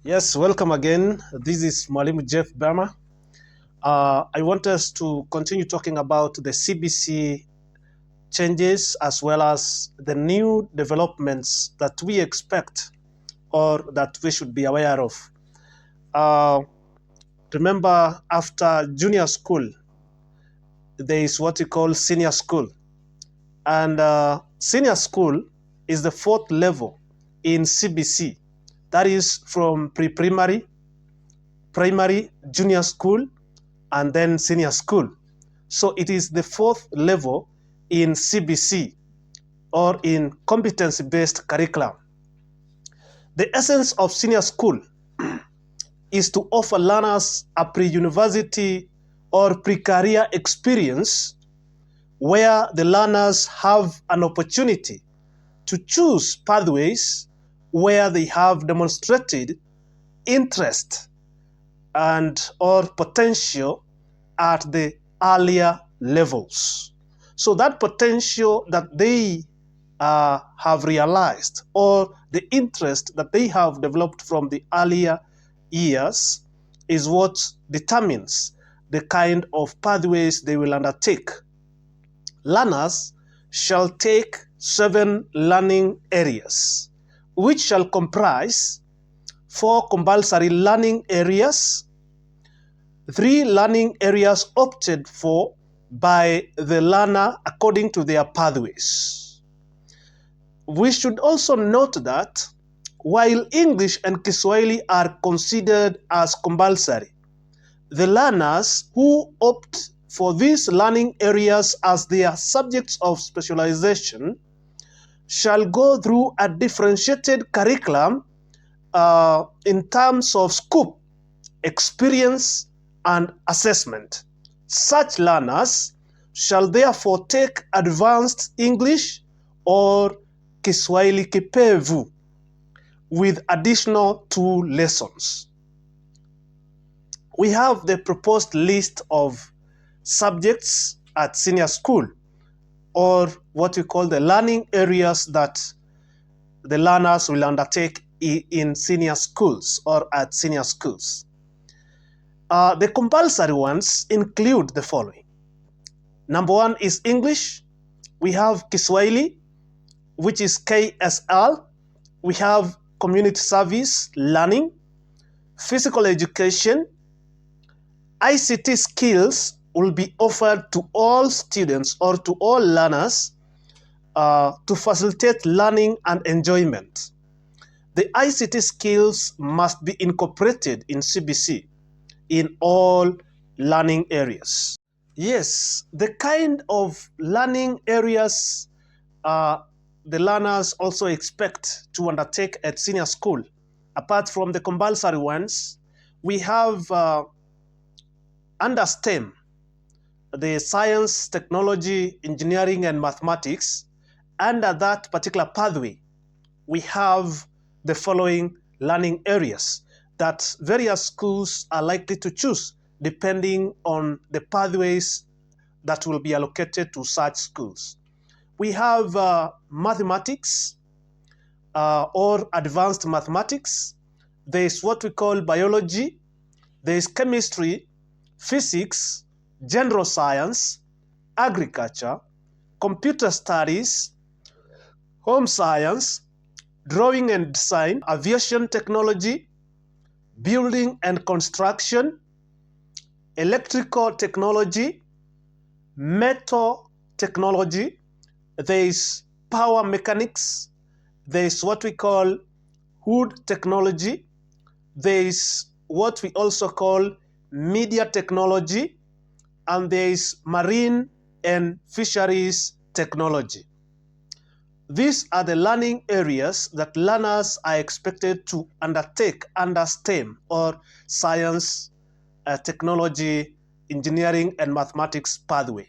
Yes, welcome again. This is Mwalimu Jeffbama. I want us to continue talking about the CBC changes as well as the new developments that we expect or that we should be aware of. Uh, Remember, after junior school, there is what we call senior school. And senior school is the fourth level in CBC. That is from pre-primary, primary, junior school, and then senior school. So it is the fourth level in CBC or in competency-based curriculum. The essence of senior school is to offer learners a pre-university or pre-career experience where the learners have an opportunity to choose pathways where they have demonstrated interest and or potential at the earlier levels. So that potential that they have realized or the interest that they have developed from the earlier years is what determines the kind of pathways they will undertake. Learners shall take 7 learning areas, which shall comprise 4 compulsory learning areas, 3 learning areas opted for by the learner according to their pathways. We should also note that while English and Kiswahili are considered as compulsory, the learners who opt for these learning areas as their subjects of specialization shall go through a differentiated curriculum in terms of scope, experience, and assessment. Such learners shall therefore take advanced English or Kiswahili Kipevu with additional 2 lessons. We have the proposed list of subjects at senior school, or what we call the learning areas that the learners will undertake in senior schools or at senior schools. The compulsory ones include the following. Number 1 is English. We have Kiswahili, which is KSL. We have community service learning, physical education. ICT skills will be offered to all students or to all learners to facilitate learning and enjoyment. The ICT skills must be incorporated in CBC in all learning areas. Yes, the kind of learning areas the learners also expect to undertake at senior school, apart from the compulsory ones, we have under STEM, the science, technology, engineering, and mathematics. Under that particular pathway, we have the following learning areas that various schools are likely to choose depending on the pathways that will be allocated to such schools. We have mathematics or advanced mathematics. There is what we call biology. There is chemistry, physics, general science, agriculture, computer studies, home science, drawing and design, aviation technology, building and construction, electrical technology, metal technology. There is power mechanics. There is what we call wood technology. There is what we also call media technology. And there is marine and fisheries technology. These are the learning areas that learners are expected to undertake under STEM or science, technology, engineering, and mathematics pathway.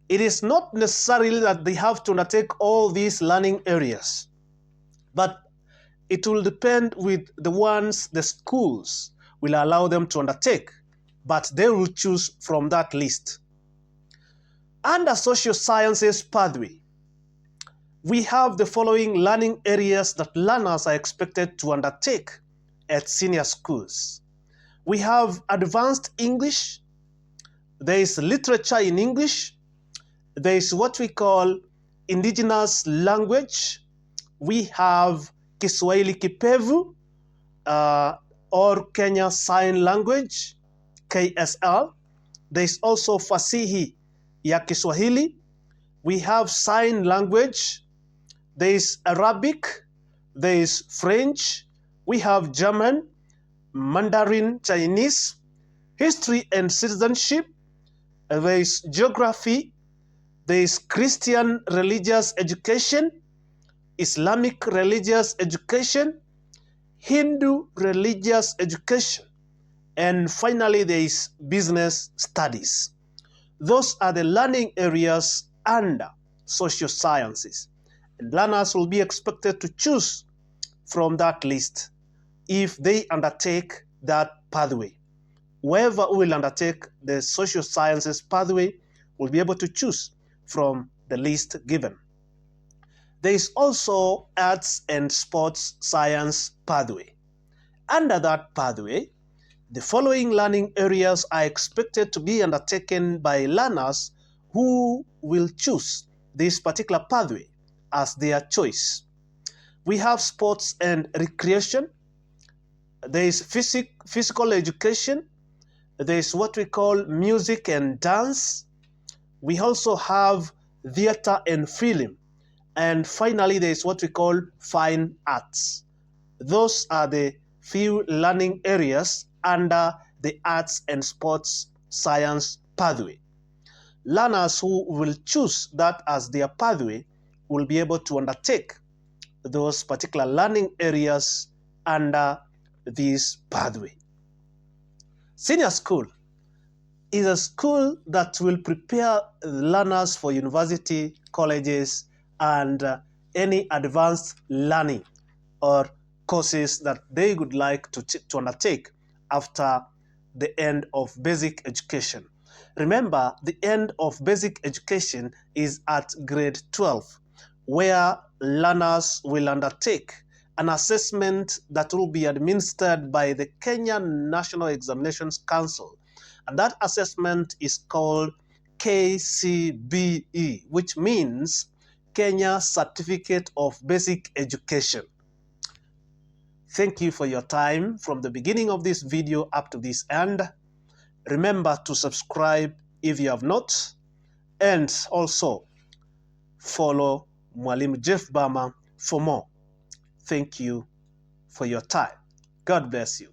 It is not necessarily that they have to undertake all these learning areas, but it will depend with the ones the schools will allow them to undertake, but they will choose from that list. Under social sciences pathway, we have the following learning areas that learners are expected to undertake at senior schools. We have advanced English, there is literature in English, there is what we call indigenous language, we have Kiswahili Kipevu, or Kenya Sign Language, KSL. There is also fasihi ya Kiswahili. We have sign language. There is Arabic. There is French. We have German, Mandarin, Chinese, history and citizenship. There is geography. There is Christian religious education, Islamic religious education, Hindu religious education, and finally there is business studies. Those are the learning areas under social sciences. And learners will be expected to choose from that list if they undertake that pathway. Whoever will undertake the social sciences pathway will be able to choose from the list given. There is also arts and sports science pathway. Under that pathway, the following learning areas are expected to be undertaken by learners who will choose this particular pathway as their choice. We have sports and recreation. There is physical education. There is what we call music and dance. We also have theater and film. And finally, there is what we call fine arts. Those are the few learning areas under the arts and sports science pathway. Learners who will choose that as their pathway will be able to undertake those particular learning areas under this pathway. Senior school is a school that will prepare learners for university, colleges, and any advanced learning or courses that they would like to undertake after the end of basic education. Remember, the end of basic education is at grade 12, where learners will undertake an assessment that will be administered by the Kenya National Examinations Council. And that assessment is called KCBE, which means Kenya Certificate of Basic Education. Thank you for your time from the beginning of this video up to this end. Remember to subscribe if you have not, and also follow Mwalimu Jeffbama for more. Thank you for your time. God bless you.